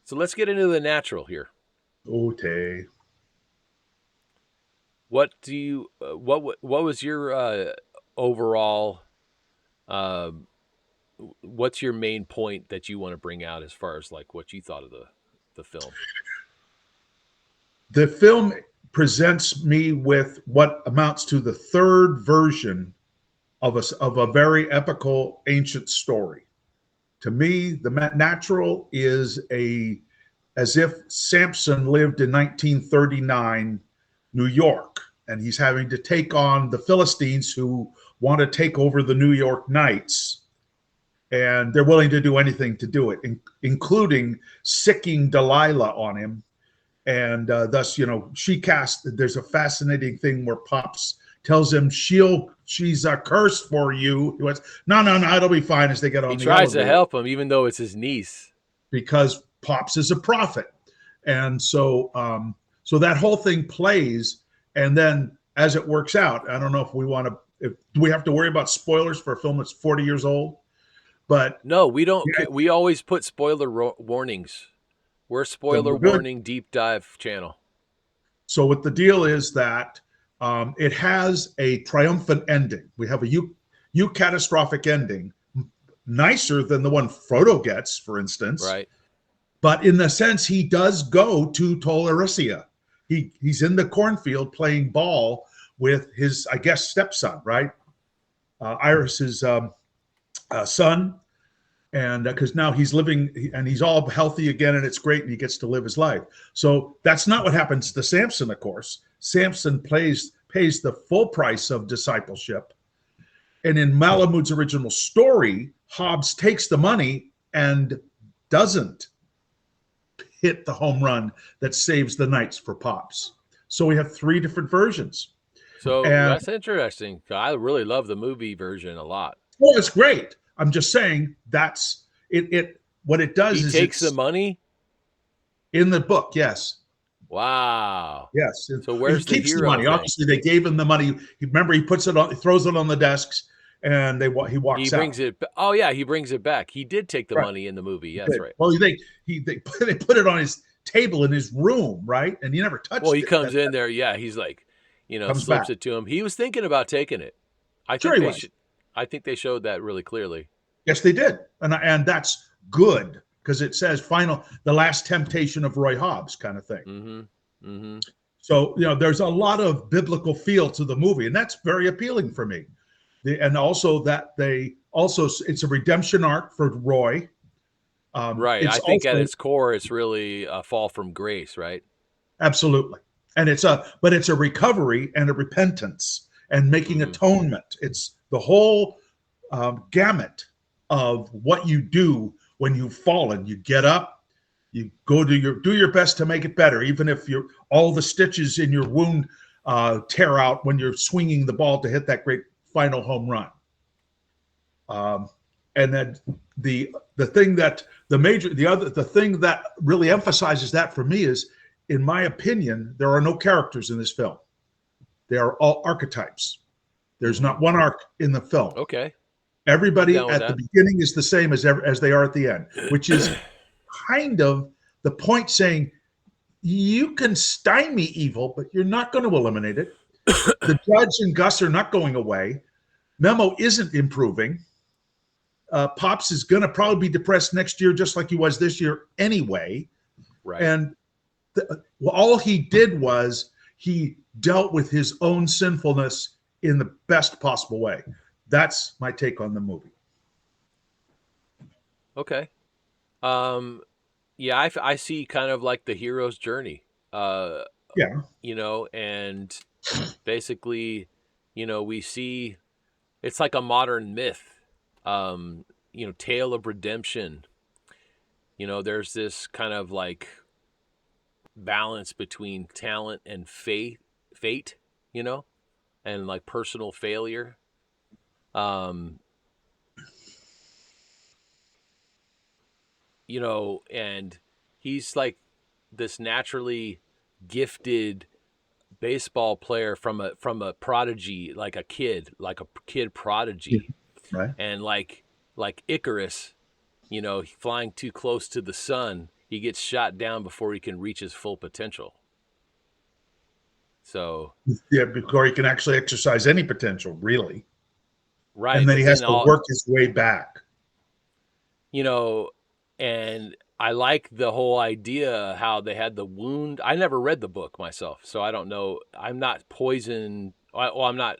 So let's get into the natural here. Okay. What do you what was your overall uh, what's your main point that you want to bring out as far as like what you thought of the film? The film presents me with what amounts to the third version of a very epical ancient story. To me, the natural is a as if Samson lived in 1939 New York, and he's having to take on the Philistines who want to take over the New York Knights, and they're willing to do anything to do it, including sicking Delilah on him. And thus, she cast. There's a fascinating thing where Pops tells him she's a curse for you. He went, no, no, no, it'll be fine as they get He on the tries to elevator help him even though it's his niece. because Pops is a prophet. And so that whole thing plays, and then as it works out, I don't know if we want to. Do we have to worry about spoilers for a film that's 40 years old? But No, we don't. yeah, We always put spoiler warnings. We're then spoiler we're good. warning deep dive channel. So what the deal is that it has a triumphant ending. We have a catastrophic ending, nicer than the one Frodo gets, for instance. Right. But in the sense, he does go to Tolerancia. He's in the cornfield playing ball with his, I guess, stepson, right? Iris's son, and because now he's living and he's all healthy again, and it's great, and he gets to live his life. So that's not what happens to Samson, of course. Samson pays the full price of discipleship, and in Malamud's original story, Hobbs takes the money and doesn't hit the home run that saves the Knights for Pops. So we have three different versions. So And that's interesting. I really love the movie version a lot. well, it's great. I'm just saying that's it. What it does He is takes the it's money. in the book. Yes, Wow. yes. So He where's the keeps the hero money. thing? Obviously, they gave him the money. Remember, he puts it on, he throws it on the desks, and he He walks out. brings it. Oh yeah, he brings it back. He did take the Right. money in the movie. He That's did. right. Well, they put it on his table in his room, right? And he never Well, touched he it. comes That in there. Yeah, he's like, comes back. slips it to him. He was thinking about taking it. I Sure, think he they was. should. I think they showed that really clearly. Yes, they did, and that's good because it says the last temptation of Roy Hobbs kind of thing. Mm-hmm. Mm-hmm. So there's a lot of biblical feel to the movie, and that's very appealing for me. And also that it's a redemption arc for Roy. Right. It's I think at also its core, it's really a fall from grace. Right. absolutely, and it's a recovery and a repentance and making Mm-hmm. atonement. It's the whole gamut of what you do when you've fallen. You get up, you do your best to make it better, even if all the stitches in your wound tear out when you're swinging the ball to hit that great final home run. And then the thing that the thing that really emphasizes that for me is, in my opinion, there are no characters in this film. They are all archetypes. There's Mm-hmm. not one arc in the film. Okay. I'm Everybody down with at the that. beginning is the same as they are at the end, which is kind of the point, saying you can stymie evil, but you're not going to eliminate it. The judge and Gus are not going away. Memo isn't improving. Pops is going to probably be depressed next year, just like he was this year anyway. Right. And all he did was he dealt with his own sinfulness in the best possible way. That's my take on the movie. Okay. Um. Yeah, I see kind of like the hero's journey. Uh. Yeah. And basically, we see it's like a modern myth. Tale of redemption. There's this kind of like balance between talent and fate, and like personal failure. Um, and he's like this naturally gifted baseball player from a prodigy, like a kid prodigy, Right. and like Icarus, flying too close to the sun. he gets shot down before he can reach his full potential. So, Yeah, before he can actually exercise any potential, really. And right, then he but has then to all work his way back. you know, and I like the whole idea how they had the wound. I never read the book myself, so I don't know. I'm not poisoned. Well, I'm not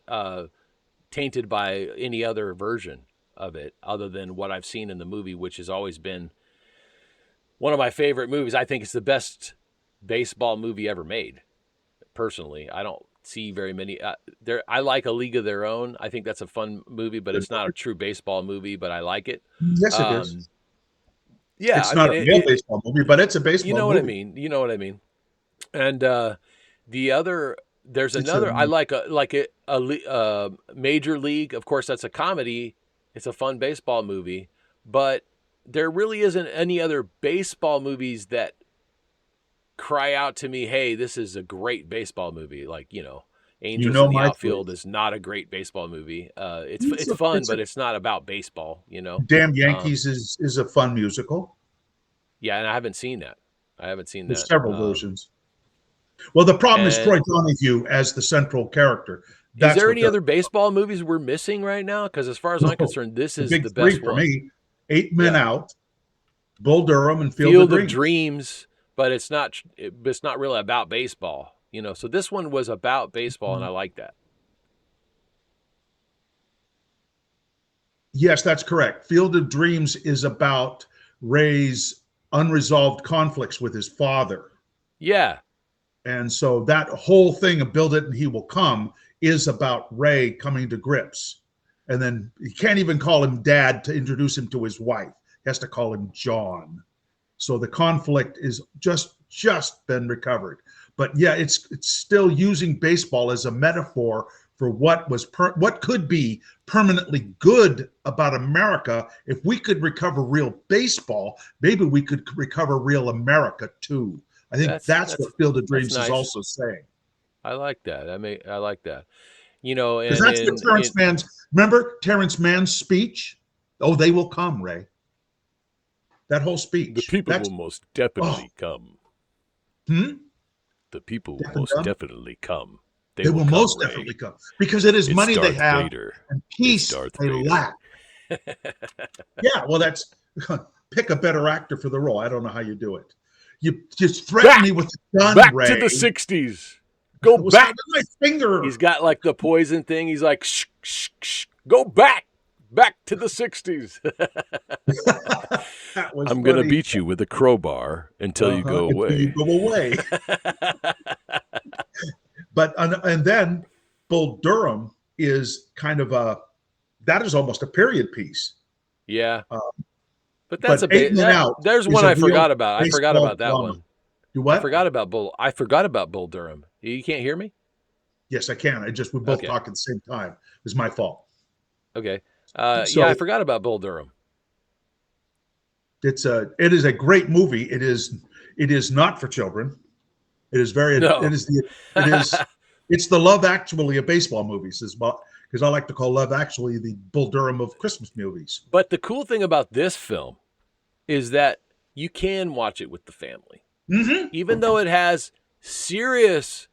tainted by any other version of it other than what I've seen in the movie, which has always been one of my favorite movies. I think it's the best baseball movie ever made. Personally, I don't see very many. There, I like A League of Their Own. I think that's a fun movie, but Good it's not a movie. true baseball movie. But I like it. Yes, it is. Um, yeah, It's I not mean, a real baseball movie, but it's a you baseball know what I movie. mean. You know what I mean. And the other, there's It's a another. I like a Major League. Of course, that's a comedy. It's a fun baseball movie, but there really isn't any other baseball movies that cry out to me, "Hey, this is a great baseball movie." Like you Angels know in the my Outfield taste. is not a great baseball movie. It's it's a, fun, it's a but it's not about baseball. Damn Um, Yankees is a fun musical. yeah, and I haven't seen that. I haven't seen There's that. several versions. Well, the problem is And Troy Donahue as the central character. is That's there what any they're other baseball movies we're missing right now? Because as far as I'm no, concerned, this the is big the three best for one. me: Eight Men Yeah, Out, Bull Durham, and Field of Field of Dreams. Dreams, but it's not really about baseball. So this one was about baseball, and I like that. Yes, that's correct. Field of Dreams is about Ray's unresolved conflicts with his father. Yeah, And so that whole thing of Build It and He Will Come is about Ray coming to grips. And then he can't even call him dad to introduce him to his wife. He has to call him John. So the conflict is just been recovered. But yeah, it's still using baseball as a metaphor for what could be permanently good about America. If we could recover real baseball, maybe we could recover real America too. I think that's that's that's what Field of that's Dreams is nice. also saying. I like that. I like that. Because And that's what in Terrence Mann's, remember Terrence Mann's speech? Oh, they will come, Ray. That whole the speech. people will most Oh, definitely come. hmm? The people will Deaf and most dumb? definitely come. They They will will come, most Ray. definitely come because it is It's money they Darth have Vader. and It's peace Darth they Vader. lack. Yeah, well, that's pick a better actor for the role. I don't know how you do it. You just threaten me Back! with a gun, Back to Ray. the 60s. Go It was back. my finger. He's got like the poison thing. He's like, shh, shh, shh. Go back. Back to the 60s. That was I'm going to funny. beat you with a crowbar until you go Until you away. go away. But and then Bull Durham is kind of that is almost a period piece. Yeah. Uh, But that's but a Eight Men that, Out there's is one a I real forgot about. I forgot baseball about that drama. one. Do what? I forgot about Bull Durham. You can't hear me? Yes, I can. I just we both Okay. talk at the same time. It's my fault. Okay. Yeah, I So forgot about Bull Durham. it is a great movie. It is not for children. No. It is it's the Love Actually of baseball movies as well, because I like to call Love Actually the Bull Durham of Christmas movies. But the cool thing about this film is that you can watch it with the family. Mm-hmm. Even though it has serious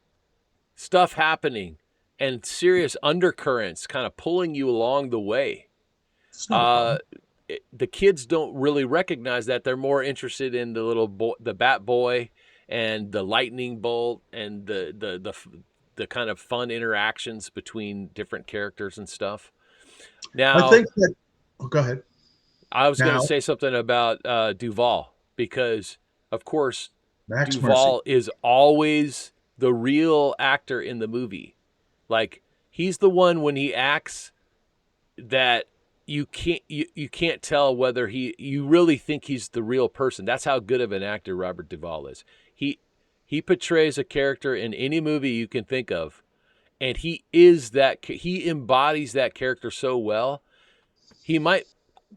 stuff happening and serious undercurrents kind of pulling you along the way. It's not a Uh, problem. the kids don't really recognize that. They're more interested in the little boy, the bat boy, and the lightning bolt, and the kind of fun interactions between different characters and stuff. I Now, think that. Oh, go ahead. I was going to Now, say something about Duvall because, of course, Max Mercy. Duvall is always the real actor in the movie. Like he's the one when he acts that you can't tell whether you really think he's the real person. That's how good of an actor Robert Duvall is. He portrays a character in any movie you can think of, and he embodies that character so well. He might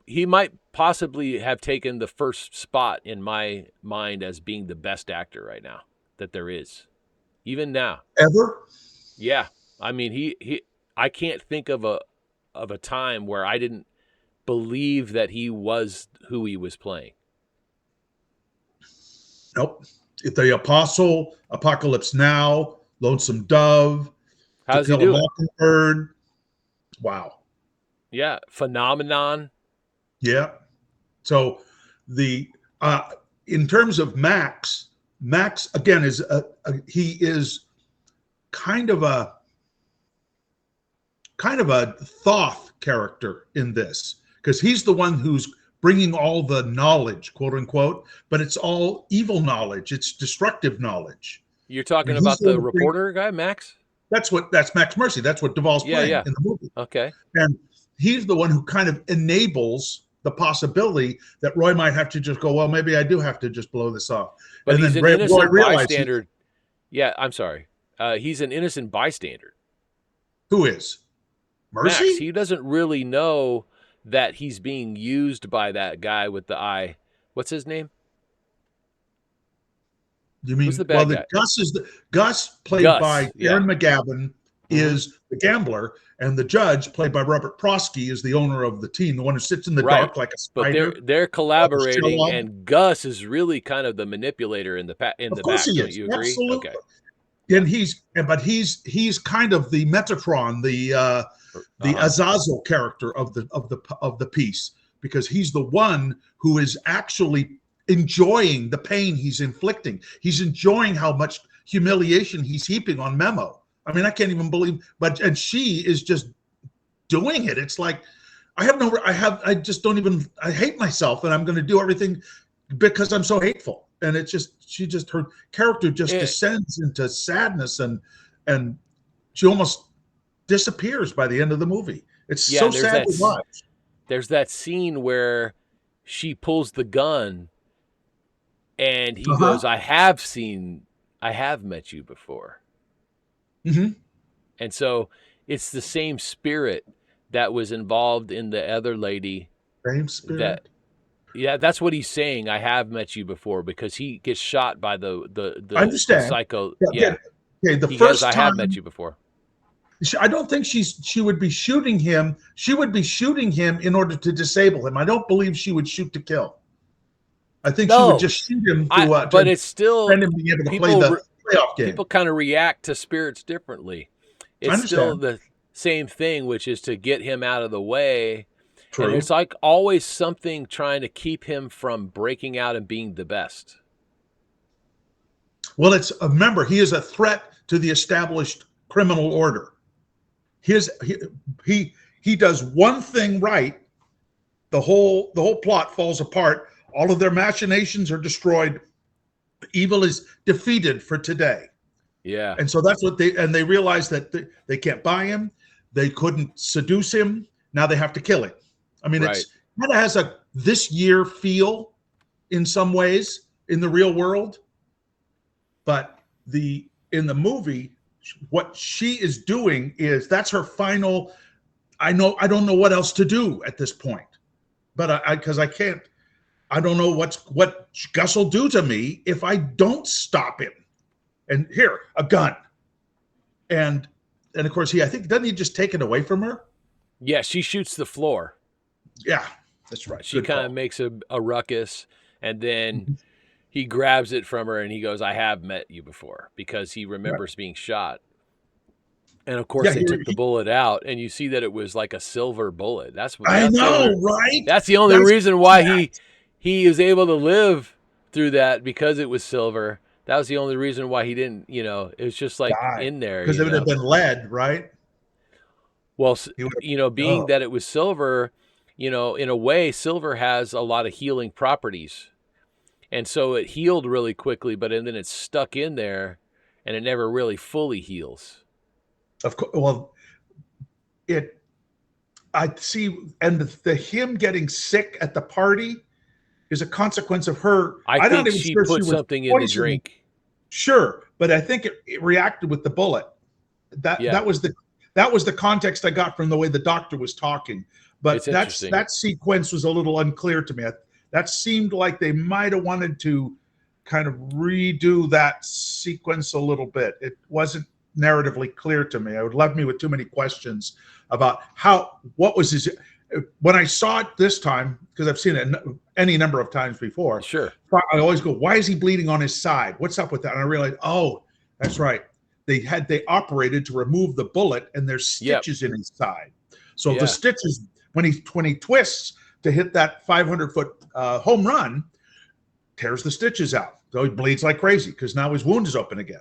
he might possibly have taken the first spot in my mind as being the best actor right now that there is, even now. Ever? Yeah, I mean he I can't think of a time where I didn't believe that he was who he was playing. Nope. The Apostle, Apocalypse Now, Lonesome Dove, How To does he Kill a do it? Mockingbird. Wow. Yeah, Phenomenon. Yeah. So the in terms of Max again is he is kind of a Thoth character in this because he's the one who's bringing all the knowledge, quote unquote, but it's all evil knowledge. It's destructive knowledge. You're I mean, talking he's about the one the who brings, reporter guy, Max? that's Max Mercy. That's what Duvall's Yeah, playing yeah. in the movie. Okay. And he's the one who kind of enables the possibility that Roy might have to just go, well, maybe I do have to just blow this off. But And he's then an Roy innocent realizes bystander. Yeah, I'm sorry. He's an innocent bystander. who is Max, Mercy? he doesn't really know that he's being used by that guy with the eye. What's his name? You Who's the mean, well, bad guy? Gus, played by Gus. Yeah. Aaron McGavin, Hmm. is the gambler, and the judge, played by Robert Prosky, is the owner of the team, the one who sits in the Right. dark like a But they're spider, they're like a collaborating, shell. and Gus is really kind of the manipulator in Of the course back. he Don't is, you agree? absolutely. Okay. Yeah. And he's kind of the Metatron, the Uh-huh. Azazel character of the piece, because he's the one who is actually enjoying the pain he's inflicting. He's enjoying how much humiliation he's heaping on Memo. I mean, I can't even believe, and she is just doing it. It's like I just don't even, I hate myself, and I'm going to do everything because I'm so hateful. And it's just her character just Eh, descends into sadness, and she almost disappears by the end of the movie. It's yeah, so and sad to watch. there's that scene where she pulls the gun and he Uh-huh. goes, I have met you before. Mm-hmm. And so it's the same spirit that was involved in the other lady Same that spirit. yeah, that's what he's saying. I have met you before because he gets shot by I the understand. psycho. Yeah, Yeah. okay, the He goes, first I have met time, you before. I don't think she would be shooting him. She would be shooting him in order to disable him. I don't believe she would shoot to kill. I think she would No, just shoot him but to it's still prevent him being able to play people the playoff game. people kind of react to spirits differently. I It's still understand. the same thing, which is to get him out of the way. And there's True. like always something trying to keep him from breaking out and being the best. Well, it's remember, he is a threat to the established criminal order. His he does one thing right, the whole plot falls apart. All of their machinations are destroyed. Evil is defeated for today. Yeah. And so that's what they realize that they can't buy him. They couldn't seduce him. Now they have to kill him. I mean, Right. it's kind of has a this year feel in some ways in the real world, but in the movie, what she is doing is that's her final. I don't know what else to do at this point, but because I can't. I don't know what Gus will do to me if I don't stop him. And here, a gun. And of course I think doesn't he just take it away from her? Yeah, she shoots the floor. Yeah, that's right. She Good kind of call. makes a ruckus, and then Mhm. he grabs it from her and he goes, I have met you before, because he Right. remembers being shot. And of course Yeah, they took the bullet out and you see that it was like a silver bullet. I know, right? That's the only That's reason why he is able to live through that, because it was silver. That was the only reason why he didn't, it was just like die in there, because it would have been lead, right? Well, He would being have. that it was silver, in a way, silver has a lot of healing properties. And so it healed really quickly, but and then it's stuck in there and it never really fully heals. Of course. Well, it. I see, and the him getting sick at the party is a consequence of her. I I'm not think even she sure she put was something in the poisoned. drink. Sure, but I think it reacted with the bullet. That Yeah, that was the context I got from the way the doctor was talking. it's But interesting. that sequence was a little unclear to me. That seemed like they might have wanted to kind of redo that sequence a little bit. It wasn't narratively clear to me. It would left me with too many questions about what was his. when I saw it this time, because I've seen it any number of times before, Sure. I always go, "Why is he bleeding on his side? What's up with that?" And I realized, oh, that's right. They operated to remove the bullet, and there's Yep. stitches in his side. So the Yeah. stitches, when he twists to hit that 500-foot home run, tears the stitches out. So he bleeds like crazy because now his wound is open again.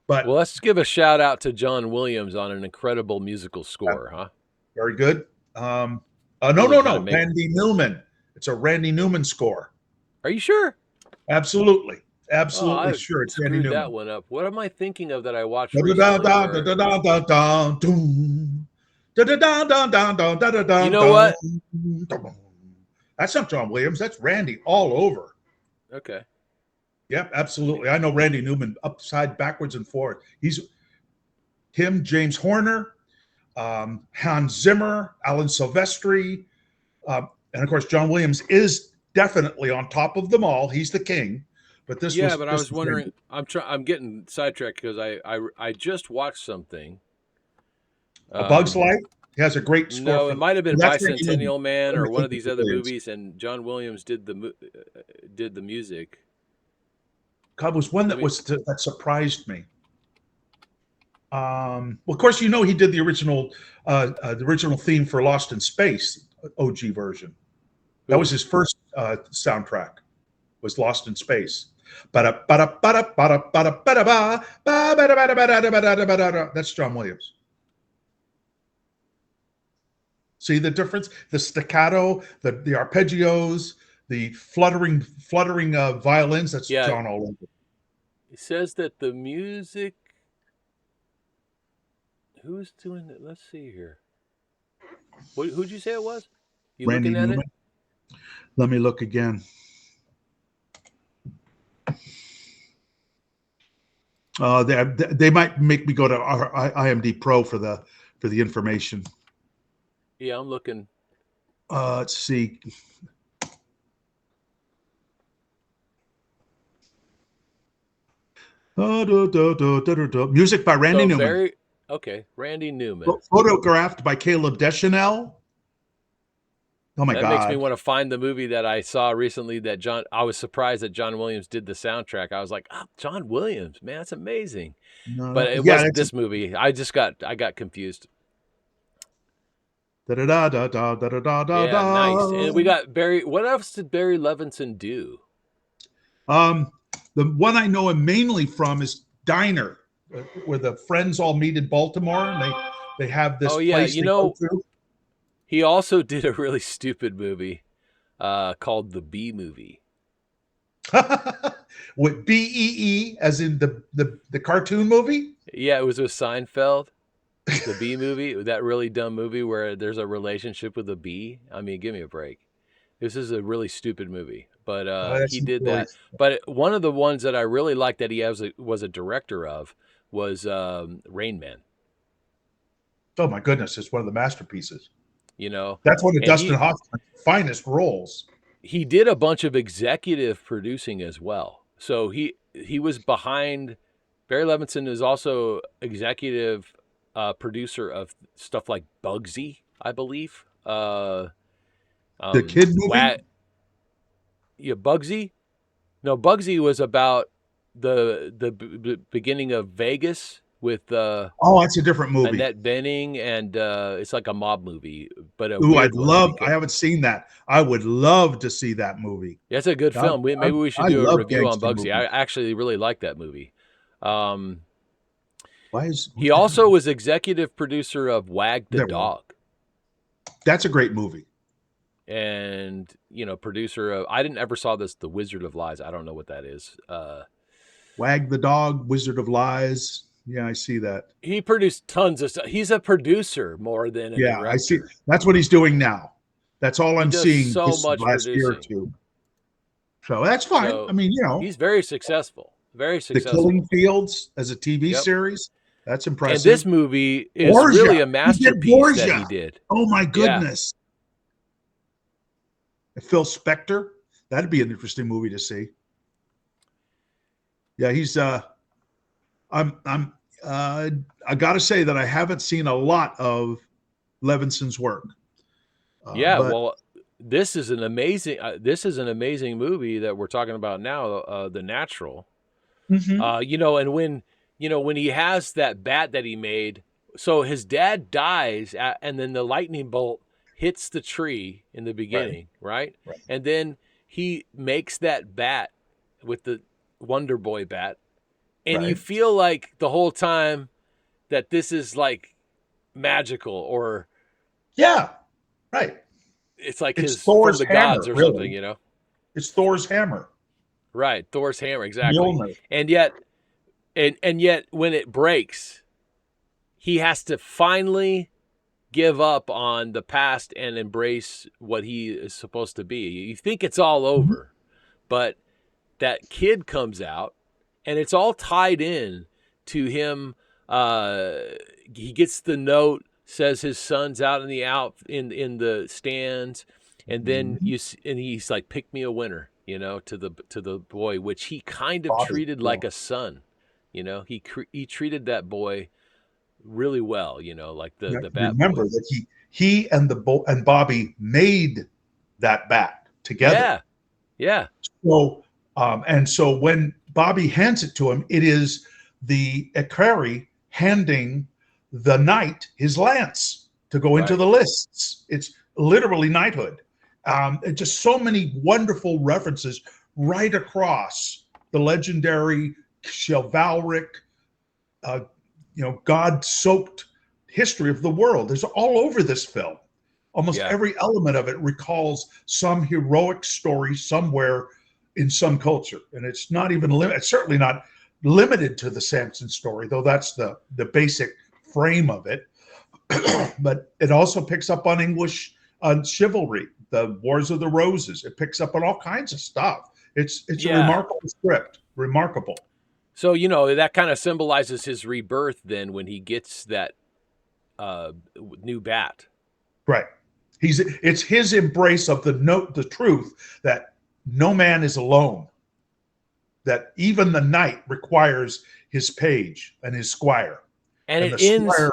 Well, But let's give a shout out to John Williams on an incredible musical score, huh? very good. No, Really no, kind of no. make. Randy Newman. It's a Randy Newman score. Are you sure? Absolutely. Oh, Absolutely I sure. It's Randy screwed that Newman. one up. What am I thinking of that I watched Da da da recently da da where da da da da doom. Da da da da da da da da you da know da. what? That's not John Williams. That's Randy all over. Okay. Yep, absolutely. I know Randy Newman upside, backwards, and forward. He's him, James Horner, Hans Zimmer, Alan Silvestri, and of course John Williams is definitely on top of them all. He's the king. But Yeah, but I this was was wondering. Randy. I'm getting sidetracked because I just watched something. A Bug's Um, Life. He has a great score no, it from. might have been That's Randy Newman. Bicentennial Man Let me or one think of of these the other Williams. movies, and John Williams did the music. God, was one Let that me. that surprised me. Well, of course, he did the original theme for Lost in Space, OG version. That was Who? his first soundtrack. Was Lost in Space. That's John Williams. See the difference? The staccato, the arpeggios, the fluttering violins. That's Yeah, John all over. it says that the music. Who's doing it? Let's see here. Who'd you say it was? You Randy looking at Newman. it? Let me look again. They might make me go to IMD Pro for the information. Yeah, I'm looking. Let's see. Music by Randy So Newman. okay, Randy Newman. Photographed by Caleb Deschanel. Oh my That makes me God. want to find the movie that I saw recently that I was surprised that John Williams did the soundtrack. I was like, oh, John Williams, man, that's amazing. No, But no. it Yeah, wasn't it's this movie. I got confused. da da da da da da da da Yeah, nice. da. And we got Barry. What else did Barry Levinson do? Um, the one I know him mainly from is Diner, where the friends all meet in Baltimore, and they have this Oh yeah, place they go to. he also did a really stupid movie called The Bee Movie. With BEE, as in the cartoon movie. Yeah, it was with Seinfeld. The Bee Movie, that really dumb movie where there's a relationship with a bee. I mean, give me a break. This is a really stupid movie, but Oh, he that's did really. that. But one of the ones that I really liked that was a director of was Rain Man. Oh my goodness, it's one of the masterpieces. You know, That's one of and Dustin Hoffman's finest roles. he did a bunch of executive producing as well. So he was behind. Barry Levinson is also executive producer of stuff like Bugsy, I believe. The kid movie. Wat, yeah, Bugsy. No, Bugsy was about the beginning of Vegas with Oh, that's a different movie. Annette Bening, and it's like a mob movie, but a Ooh, weird one I because haven't seen that. I would love to see that movie. that's a good I, film. Maybe we should I do a love review on gangster Bugsy. I movies. actually really like that movie. Um, Why is he also was executive producer of Wag the there? We go. Dog, That's a great movie. and producer of. I didn't ever saw this, The Wizard of Lies. I don't know what that is. Wag the Dog, Wizard of Lies. Yeah, I see that. He produced tons of stuff. He's a producer more than a Yeah, I see. director. That's what he's doing now. That's all He I'm does seeing so this much last year or producing. two. So that's fine. I So mean, he's very successful. Very The Killing successful. Fields as a TV Yep. series. That's And impressive. this movie is really Borgia. a He did masterpiece that Borgia. he did. Oh my Yeah. goodness. Phil Spector. That'd be an interesting movie to see. Yeah, he's I gotta say that I haven't seen a lot of Levinson's work. Yeah, But well, this is an amazing movie that we're talking about now, The Natural. mhm, And when he has that bat that he made, so his dad dies, and then the lightning bolt hits the tree in the right, beginning, right? right, And then he makes that bat with the Wonder Boy bat, and you right. feel like the whole time that this is like magical, or Yeah, right. it's like It's his from Thor's the gods hammer, or something, really. you know? It's Thor's hammer, Right, Thor's hammer, exactly. Mjolnir. And yet, and yet, when it breaks, he has to finally give up on the past and embrace what he is supposed to be. You think it's all Mhm, over, but that kid comes out, and it's all tied in to him. Uh, he gets the note, says his son's out in the stands, and then mhm. and he's like, "Pick me a winner," to the boy, which he kind of Bobby, treated yeah. like a son. He treated that boy really well. Like You have the to Bat remember Boy. that he and and Bobby made that bat together. Yeah, yeah, So and so when Bobby hands it to him, it is the Ikari handing the knight his lance to go into right. the lists. It's literally knighthood. And just so many wonderful references right across the legendary chivalric, uh, God-soaked history of the world. There's all over this film. Almost Yeah, every element of it recalls some heroic story somewhere in some culture, and it's not even limited. It's certainly not limited to the Samson story, though that's the basic frame of it. But it also picks up on English chivalry, the Wars of the Roses. It picks up on all kinds of stuff. It's a yeah. remarkable script, remarkable. So that kind of symbolizes his rebirth then when he gets that new bat. Right. It's his embrace of the truth that no man is alone, that even the knight requires his page and his squire. And And it the ends squire,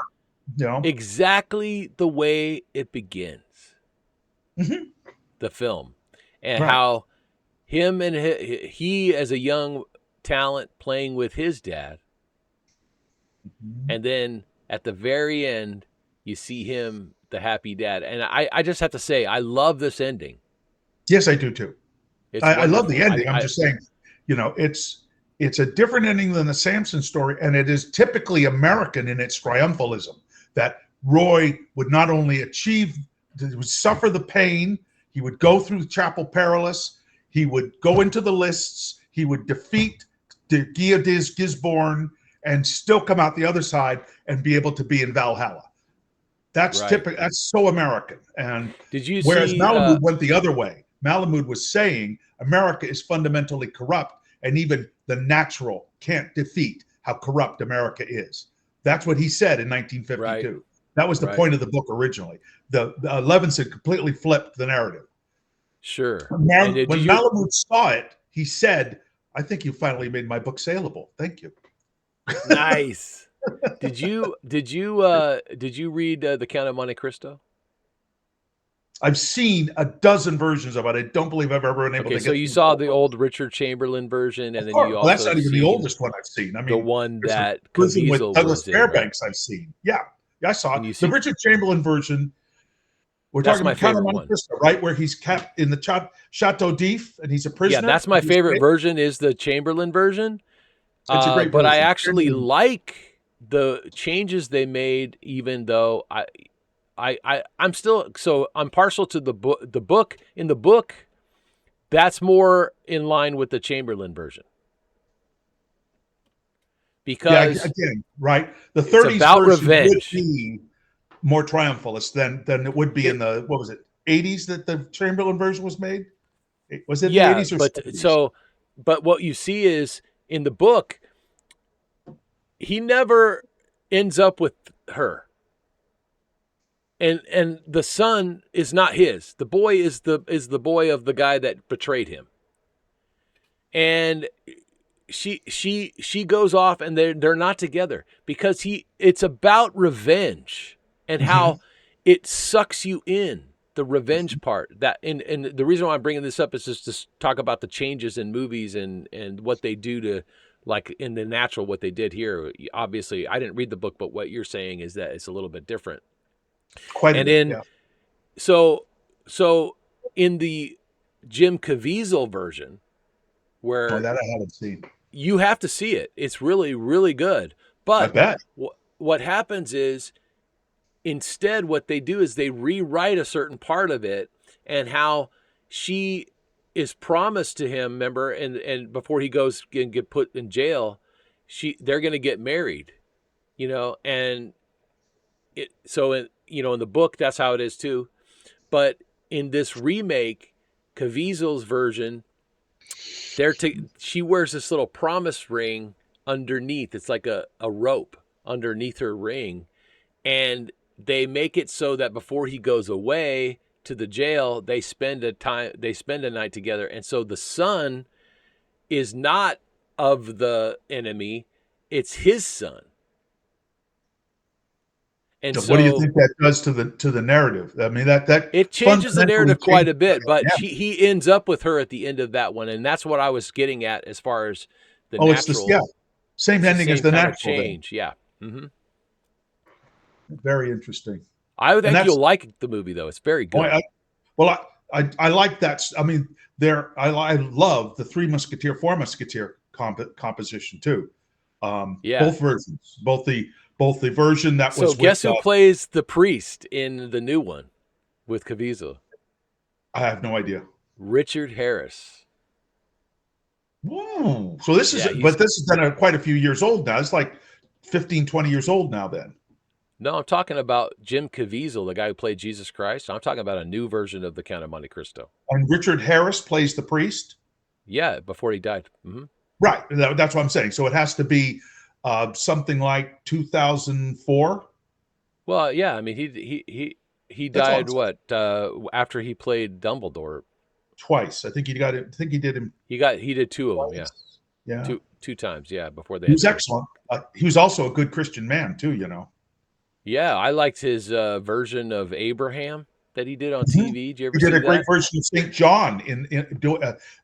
you know, exactly the way it begins, mhm, the film. And right. how him and he as a young talent playing with his dad, Mhm. and then at the very end you see him the happy dad. And I just have to say, I love this ending. Yes, I do too. It's I love the wonderful. ending. I'm just saying, it's a different ending than the Samson story, and it is typically American in its triumphalism. That Roy would not only would suffer the pain, he would go through the Chapel Perilous, he would go into the lists, he would defeat the Giadiz Gisborne, and still come out the other side and be able to be in Valhalla. That's Right. typical. That's so American. And Did you whereas see Malamud went the other way, Malamud was saying America is fundamentally corrupt, and even the natural can't defeat how corrupt America is. That's what he said in right, 1952. That was the right. point of the book originally. The Levinson completely flipped the narrative. Sure. And Now, did when you Malamud saw it, he said, "I think you finally made my book saleable. Thank you." nice. Did you read The Count of Monte Cristo? I've seen a dozen versions of it. I don't believe I've ever been able Okay, to so get you through the saw whole the book. old Richard Chamberlain version, and Of then course. you Well, that's also not even the seen oldest one I've seen. I the mean, one there's a that version with Caviezel Douglas was in, right? Fairbanks I've seen. Yeah. Yeah, I saw it. And you The see, Richard Chamberlain version, we're that's talking my about Count of favorite Monte one. Cristo, right? Where he's kept in the Chateau d'If and he's a Yeah, prisoner. that's my He's favorite version, is the Chamberlain version. It's a great But I version. actually like the changes they made, even though I'm still, so I'm partial to the book. The book in the book, that's more in line with the Chamberlain version, Yeah, because again, right? The it's 30s about version would revenge. be more triumphalist than it would be in It the, what was it, 80s that the Chamberlain version was made? Was it the Yeah, 80s or but 70s? what you see is in the book, he never ends up with her. And the son is not his. The boy is the boy of the guy that betrayed him. And she goes off, and they're not together, because it's about revenge and Mm-hmm. how it sucks you in. the revenge part, that and the reason why I'm bringing this up is just to talk about the changes in movies and what they do to, like in The Natural, what they did here. Obviously, I didn't read the book, but what you're saying is that it's a little bit different. Quite a And bit, in yeah. so in the Jim Caviezel version, Oh, where that I haven't seen. you have to see it, it's really really good. I But bet. what happens is, instead, what they do is they rewrite a certain part of it, and how she is promised to him, remember, and before he goes and get put in jail, they're going to get married, and in the book that's how it is too. But in this remake, Caviezel's version, she wears this little promise ring underneath. It's like a rope underneath her ring, and they make it so that before he goes away to the jail, they spend a night together. And so the son is not of the enemy, it's his son. And So what do you so think that does to the narrative? I mean, that it changes the fundamentally narrative quite changes a bit, but everything. he ends up with her at the end of that one, and that's what I was getting at as far as The Oh, it's this, Natural. yeah, same It's the ending as same The kind of Natural then. change, yeah. hmm Very interesting. I And think that's you'll like the movie, though. It's very oh, good. well, I like that. I mean, I love the Four Musketeer composition too. Yeah. Both versions, both the version that So was with guess who plays the priest in the new one with Caviezel? I have no idea. Richard Harris. Whoa. So this is, Yeah, but this has been quite a few years old now. It's like 15, 20 years old now then. no, I'm talking about Jim Caviezel, the guy who played Jesus Christ. I'm talking about a new version of The Count of Monte Cristo. And Richard Harris plays the priest. Yeah, before he died. Right. That's what I'm saying. So it has to be something like 2004. Well, yeah, I mean he That's all I'm died saying. what after he played Dumbledore. Twice. I think he got it. I think he did him He did two of them, yeah, twice. Yeah. two times, yeah, before they He had was to. excellent. He was also a good Christian man too, you know. Yeah, I liked his version of Abraham that he did on Mhm. TV. Did you ever He did see a great that? version of St. John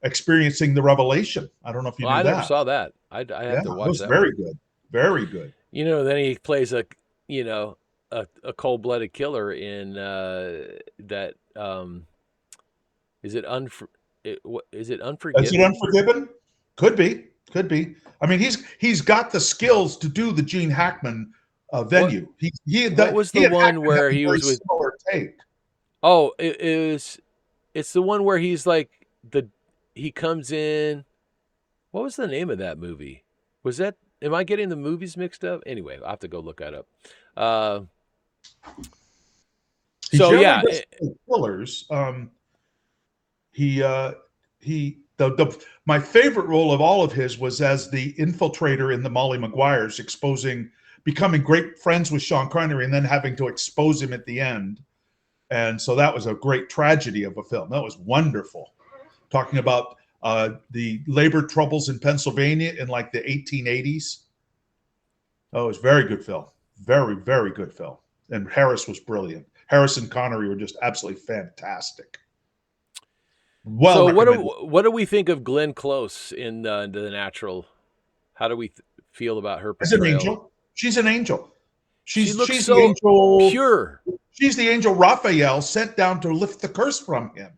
experiencing the revelation. I don't know if you Well, knew I never that. saw that. I Yeah, have to it watch was that one. very good. Very good. Then he plays you know, a cold blooded killer in that. Is it is it Is it Unforgiven? Unforgiven? Could be. Could be. I mean, he's got the skills to do the Gene Hackman What venue. He had what was he the and one Hackman have where a he very was with? similar take. Oh, it's the one where he's like he comes in. What was the name of that movie? Was that? Am I getting the movies mixed up? Anyway, I'll have to go look that up. Uh, He so generally yeah, does killers. He the my favorite role of all of his was as the infiltrator in the Molly Maguires, becoming great friends with Sean Connery and then having to expose him at the end. And so that was a great tragedy of a film. That was wonderful. Talking about the labor troubles in Pennsylvania in like the 1880s. Oh, it was a very good film. Very, very good film. And Harris was brilliant. Harris and Connery were just absolutely fantastic. Well so recommended. what do we think of Glenn Close in The Natural? How do we feel about her As an portrayal? angel, she's an angel. She looks She's the so angel. pure, She's the angel Raphael sent down to lift the curse from him.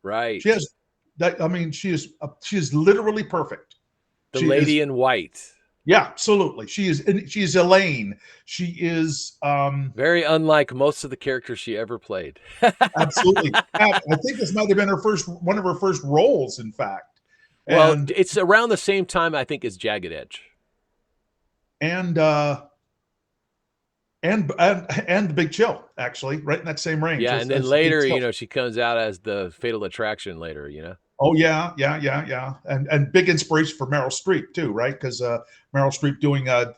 She right? has that. I mean, she is literally perfect. The She is. lady in white. Yeah, absolutely. She is Elaine. She is Very unlike most of the characters she ever played. absolutely. I think this might have been one of her first roles, in fact. Well, And it's around the same time I think as Jagged Edge. and uh and the Big Chill, actually, right in that same range Yeah, as, and then as the Big later, Chill. she comes out as the Fatal Attraction later. Oh yeah, yeah, yeah, yeah, and big inspiration for Meryl Streep too, right? Because Meryl Streep doing a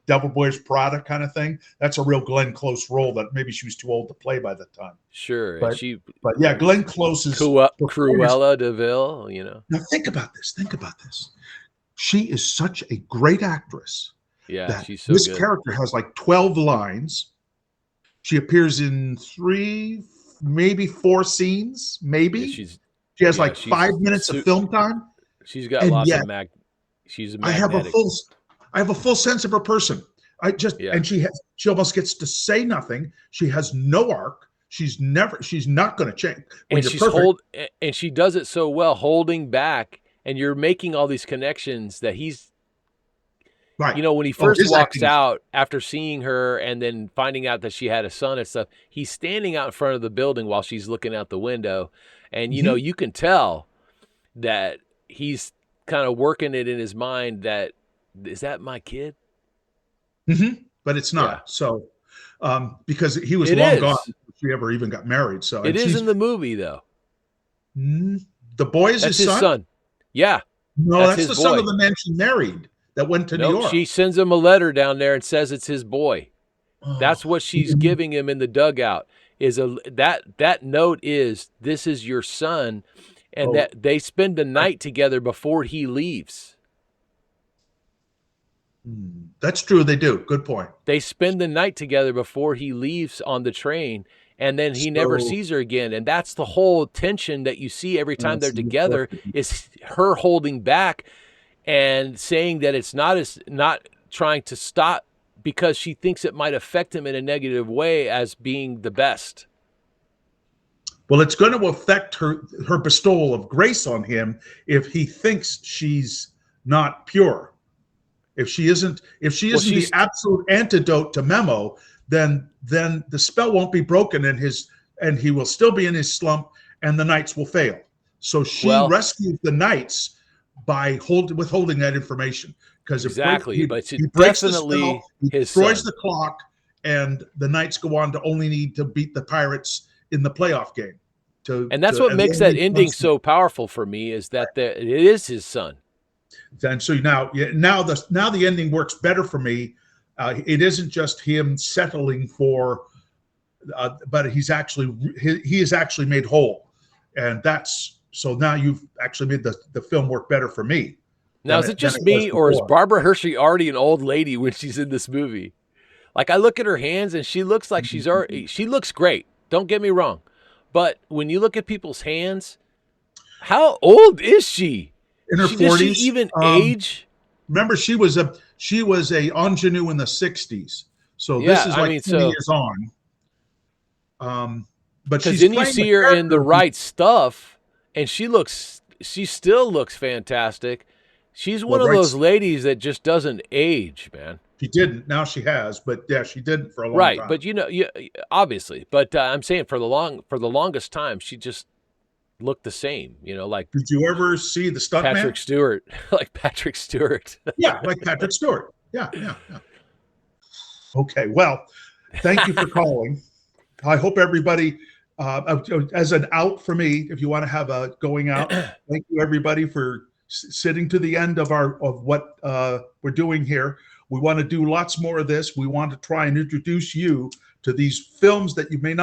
Devil Wears Prada kind of thing. That's a real Glenn Close role that maybe she was too old to play by the time. Sure, and But she but yeah, was Glenn Close's performance. Cruella Deville. Now think about this. Think about this. She is such a great actress Yeah, that she's so this good. character has like 12 lines. She appears in three, maybe 4 scenes, Yeah, maybe. She has yeah, like 5 minutes of film time, she's got and lots yet of she's I have a magnetic. full I have a full sense of her person. I just Yeah. and she almost gets to say nothing. She has no arc. She's not going to change when And you're perfect. and she does it so well, holding back, and you're making all these connections that he's, Right. when he Oh, first his walks acting is out after seeing her and then finding out that she had a son and stuff, he's standing out in front of the building while she's looking out the window. And, mhm, you can tell that he's kind of working it in his mind that, is that my kid? but it's Yeah. not. So because he was It long gone is. before she ever even got married. So It and is she's in the movie, though. the boy is That's his his son. son. Yeah, No, that's that's his the son of boy. the man she married that went to New Nope, York. she sends him a letter down there and says it's his boy. Oh, That's what she's giving him in the dugout. Is a that note is, this is your son, and oh, that they spend the night together before he leaves. that's true. They do. Good point. They spend the night together before he leaves on the train, and then he never So sees her again. And that's the whole tension that you see every time they're so you're correct. together, is her holding back and saying that it's not trying to stop because she thinks it might affect him in a negative way as being the best. Well, it's going to affect her bestowal of grace on him if he thinks she's not pure. If she isn't Well, the she's absolute antidote to Memo, then the spell won't be broken and he will still be in his slump and the knights will fail. So she well, rescues the knights by withholding that information because exactly, but he it's breaks the spell, definitely he his destroys son. the clock, and the knights go on to only need to beat the pirates in the playoff game. And that's what And makes that only ending once. so powerful for me, is that it is his son. And so now the ending works better for me. It isn't just him settling for, but he is actually made whole, and that's so now you've actually made the film work better for me Now, than is it it just was me, or is before. Barbara Hershey already an old lady when she's in this movie? Like, I look at her hands and she looks like she looks great. Don't get me wrong. But when you look at people's hands, how old is she? In her Does she 40s. even age? Remember, she was a ingenue in the 60s, so this Yeah, is I like mean, 20 so, years on. But because she's then you playing the see her in the character. right stuff, and she still looks fantastic. She's Well, one of right, those ladies that just doesn't age, man. she didn't. Now she has, but yeah, she didn't for a long Right, time. but obviously, but I'm saying for the longest time, she just looked the same. Like Did you ever see the Patrick Stuntman? Stewart, like Patrick Stewart. Yeah, like Patrick Stewart. Yeah, yeah, yeah. Okay, well, thank you for calling. I hope everybody, as an out for me, if you want to have a going out, thank you everybody for sitting to the end of what we're doing here. We want to do lots more of this. We want to try and introduce you to these films that you may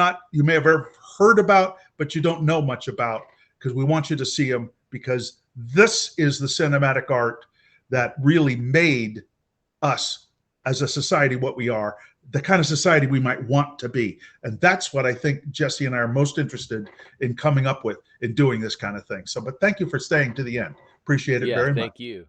have ever heard about, but you don't know much about, because we want you to see them, because this is the cinematic art that really made us as a society what we are, the kind of society we might want to be. And that's what I think Jesse and I are most interested in coming up with in doing this kind of thing. So, but thank you for staying to the end. Appreciate it Yeah, very much. thank you.